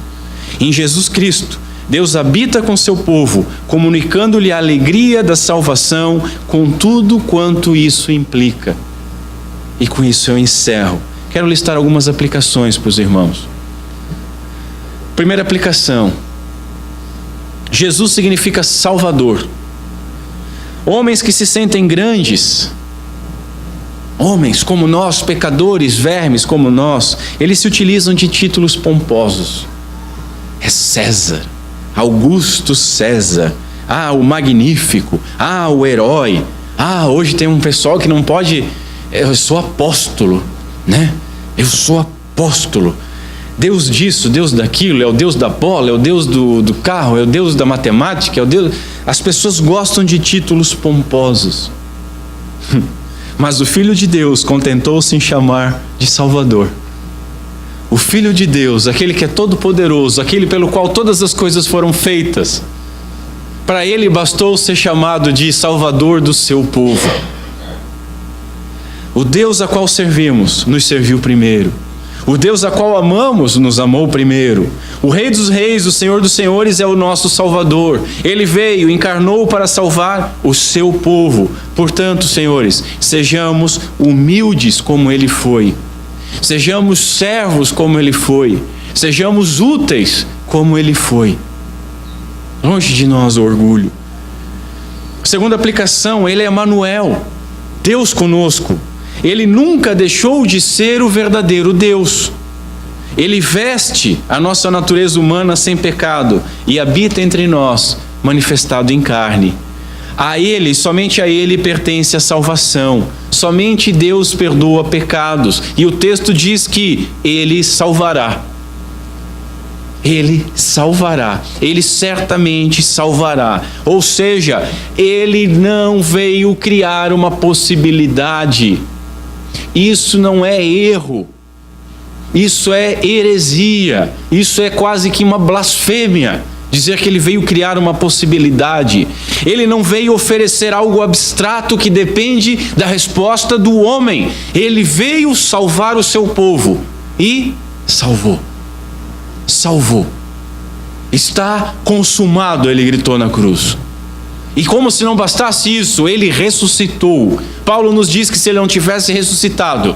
Em Jesus Cristo, Deus habita com seu povo, comunicando-lhe a alegria da salvação com tudo quanto isso implica. E com isso eu encerro. Quero listar algumas aplicações para os irmãos. Primeira aplicação: Jesus significa Salvador. Homens que se sentem grandes, homens como nós, pecadores, vermes como nós, eles se utilizam de títulos pomposos. É César, Augusto César, o magnífico, o herói. Hoje tem um pessoal que não pode, eu sou apóstolo, eu sou apóstolo. Deus disso, Deus daquilo, é o Deus da bola, é o Deus do carro, é o Deus da matemática, é o Deus... As pessoas gostam de títulos pomposos. Mas o Filho de Deus contentou-se em chamar de Salvador. O Filho de Deus, aquele que é todo poderoso, aquele pelo qual todas as coisas foram feitas, para ele bastou ser chamado de Salvador do seu povo. O Deus a qual servimos nos serviu primeiro. O Deus a qual amamos nos amou primeiro. O Rei dos Reis, o Senhor dos Senhores é o nosso Salvador. Ele veio, encarnou para salvar o seu povo. Portanto, senhores, sejamos humildes como Ele foi. Sejamos servos como Ele foi. Sejamos úteis como Ele foi. Longe de nós o orgulho. Segunda aplicação, Ele é Emanuel, Deus conosco. Ele nunca deixou de ser o verdadeiro Deus. Ele veste a nossa natureza humana sem pecado e habita entre nós, manifestado em carne. A Ele, somente a Ele pertence a salvação. Somente Deus perdoa pecados. E o texto diz que Ele salvará. Ele salvará. Ele certamente salvará. Ou seja, Ele não veio criar uma possibilidade. Isso não é erro. Isso é heresia. Isso é quase que uma blasfêmia. Dizer que Ele veio criar uma possibilidade. Ele não veio oferecer algo abstrato que depende da resposta do homem. Ele veio salvar o seu povo. E salvou. Salvou. Está consumado, Ele gritou na cruz. E como se não bastasse isso, Ele ressuscitou. Paulo nos diz que se Ele não tivesse ressuscitado,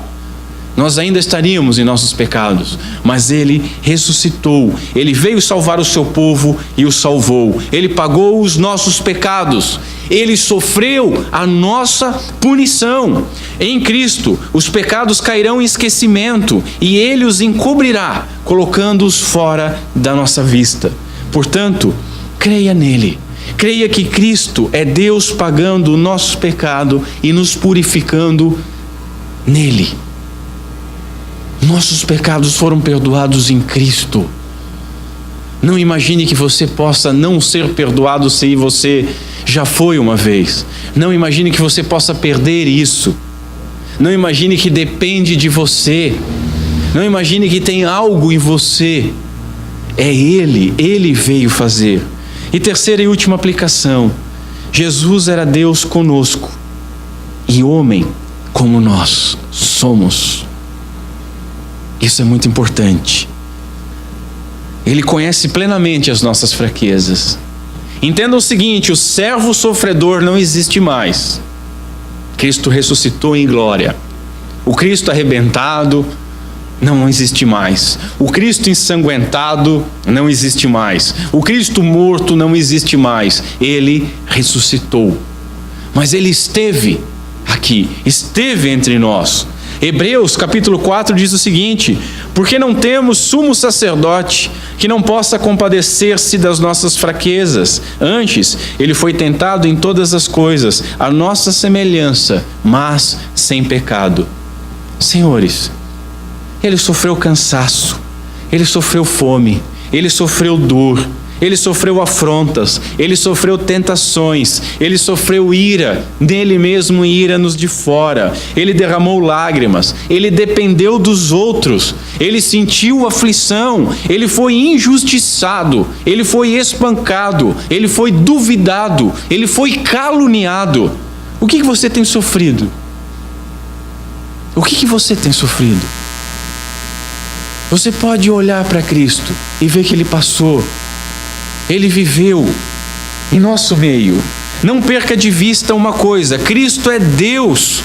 nós ainda estaríamos em nossos pecados, mas Ele ressuscitou. Ele veio salvar o seu povo e o salvou. Ele pagou os nossos pecados. Ele sofreu a nossa punição. Em Cristo, os pecados cairão em esquecimento e Ele os encobrirá, colocando-os fora da nossa vista. Portanto, creia nele. Creia que Cristo é Deus pagando o nosso pecado e nos purificando nele. Nossos pecados foram perdoados em Cristo. Não imagine que você possa não ser perdoado se você já foi uma vez. Não imagine que você possa perder isso. Não imagine que depende de você. Não imagine que tem algo em você. É Ele veio fazer. E terceira e última aplicação: Jesus era Deus conosco e homem como nós somos. Isso é muito importante. Ele conhece plenamente as nossas fraquezas. Entenda o seguinte: o servo sofredor não existe mais. Cristo ressuscitou em glória. O Cristo arrebentado não existe mais. O Cristo ensanguentado não existe mais. O Cristo morto não existe mais. Ele ressuscitou. Mas Ele esteve aqui, esteve entre nós. Hebreus capítulo 4 diz o seguinte: porque não temos sumo sacerdote que não possa compadecer-se das nossas fraquezas. Antes, Ele foi tentado em todas as coisas, à nossa semelhança, mas sem pecado. Senhores, Ele sofreu cansaço, Ele sofreu fome, Ele sofreu dor, Ele sofreu afrontas, Ele sofreu tentações, Ele sofreu ira, dele mesmo ira nos de fora, Ele derramou lágrimas, Ele dependeu dos outros, Ele sentiu aflição, Ele foi injustiçado, Ele foi espancado, Ele foi duvidado, Ele foi caluniado. O que você tem sofrido? O que você tem sofrido? Você pode olhar para Cristo e ver que Ele passou. Ele viveu em nosso meio. Não perca de vista uma coisa: Cristo é Deus.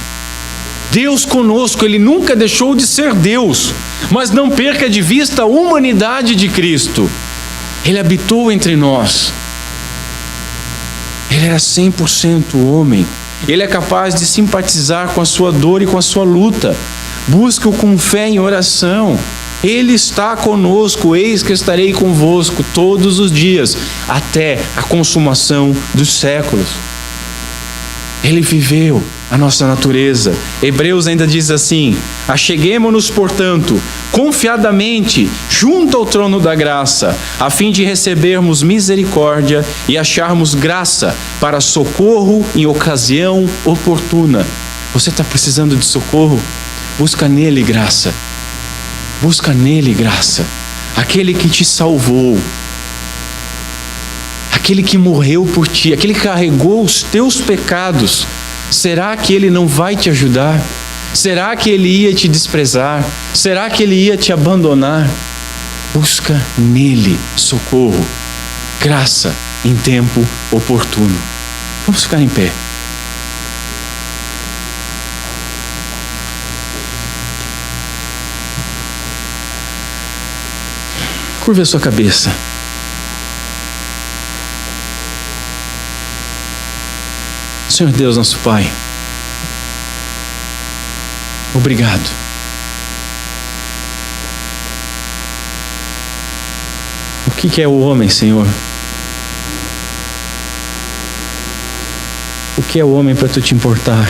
Deus conosco. Ele nunca deixou de ser Deus. Mas não perca de vista a humanidade de Cristo. Ele habitou entre nós. Ele era 100% homem. Ele é capaz de simpatizar com a sua dor e com a sua luta. Busque-o com fé em oração. Ele está conosco, eis que estarei convosco todos os dias, até a consumação dos séculos. Ele viveu a nossa natureza. Hebreus ainda diz assim: acheguemo-nos, portanto, confiadamente junto ao trono da graça, a fim de recebermos misericórdia e acharmos graça para socorro em ocasião oportuna. Você está precisando de socorro? Busca nele graça. Busca nele graça. Aquele que te salvou, aquele que morreu por ti, aquele que carregou os teus pecados. Será que ele não vai te ajudar? Será que ele ia te desprezar? Será que ele ia te abandonar? Busca nele socorro, graça em tempo oportuno. Vamos ficar em pé. Curva a sua cabeça. Senhor Deus, nosso Pai, obrigado. O que é o homem, Senhor? que é o homem para tu te importar?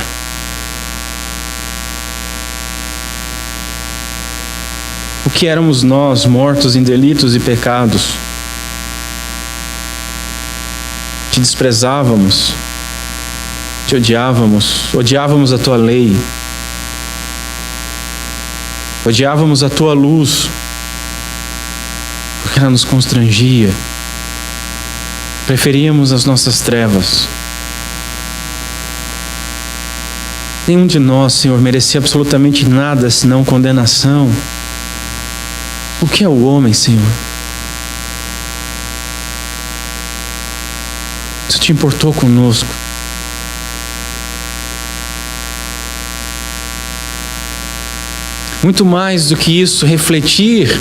O que éramos nós, mortos em delitos e pecados? Te desprezávamos, te odiávamos a tua lei, odiávamos a tua luz, porque ela nos constrangia. Preferíamos as nossas trevas. Nenhum de nós, Senhor, merecia absolutamente nada senão condenação. O que é o homem, Senhor? Tu te importou conosco. Muito mais do que isso, refletir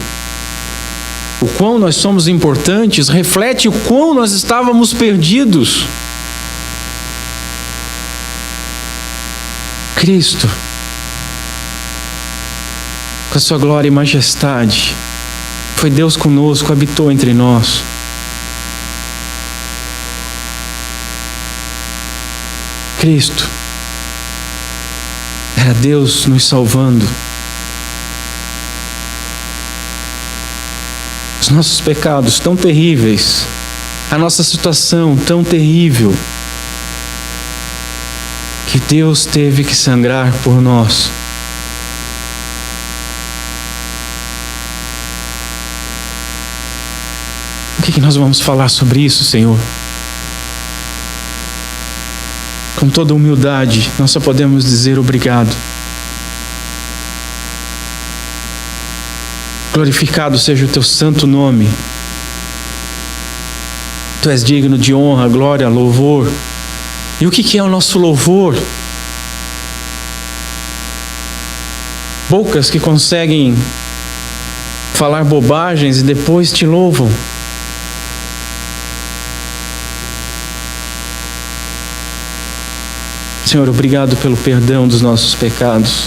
o quão nós somos importantes, reflete o quão nós estávamos perdidos. Cristo, com a sua glória e majestade, foi Deus conosco, habitou entre nós. Cristo era Deus nos salvando. Os nossos pecados tão terríveis, a nossa situação tão terrível, que Deus teve que sangrar por nós. O que nós vamos falar sobre isso, Senhor? Com toda humildade, nós só podemos dizer obrigado. Glorificado seja o teu santo nome. Tu és digno de honra, glória, louvor. E o que é o nosso louvor? Bocas que conseguem falar bobagens e depois te louvam. Senhor, obrigado pelo perdão dos nossos pecados.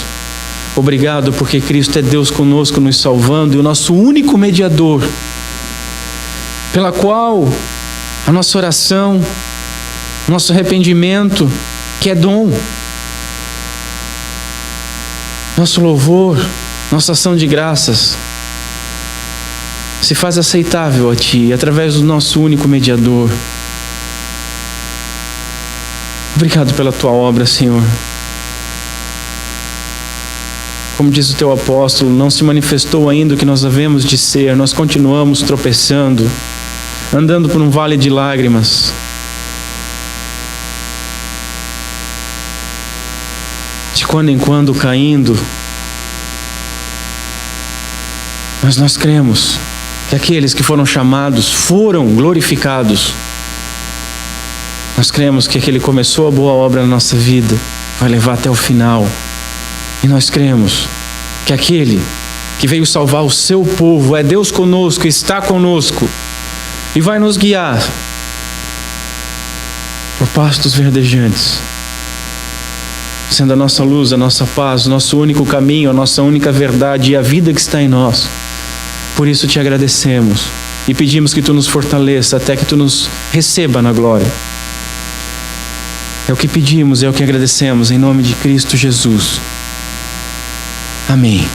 Obrigado porque Cristo é Deus conosco, nos salvando, e o nosso único mediador, pela qual a nossa oração, nosso arrependimento, que é dom, nosso louvor, nossa ação de graças, se faz aceitável a Ti, através do nosso único mediador. Obrigado pela Tua obra, Senhor. Como diz o Teu apóstolo, não se manifestou ainda o que nós havemos de ser, nós continuamos tropeçando, andando por um vale de lágrimas. De quando em quando caindo, mas nós cremos que aqueles que foram chamados foram glorificados. Nós cremos que aquele que começou a boa obra na nossa vida vai levar até o final. E nós cremos que aquele que veio salvar o seu povo é Deus conosco, está conosco e vai nos guiar por pastos verdejantes, sendo a nossa luz, a nossa paz, o nosso único caminho, a nossa única verdade e a vida que está em nós. Por isso te agradecemos e pedimos que Tu nos fortaleça até que Tu nos receba na glória. É o que pedimos, é o que agradecemos, em nome de Cristo Jesus. Amém.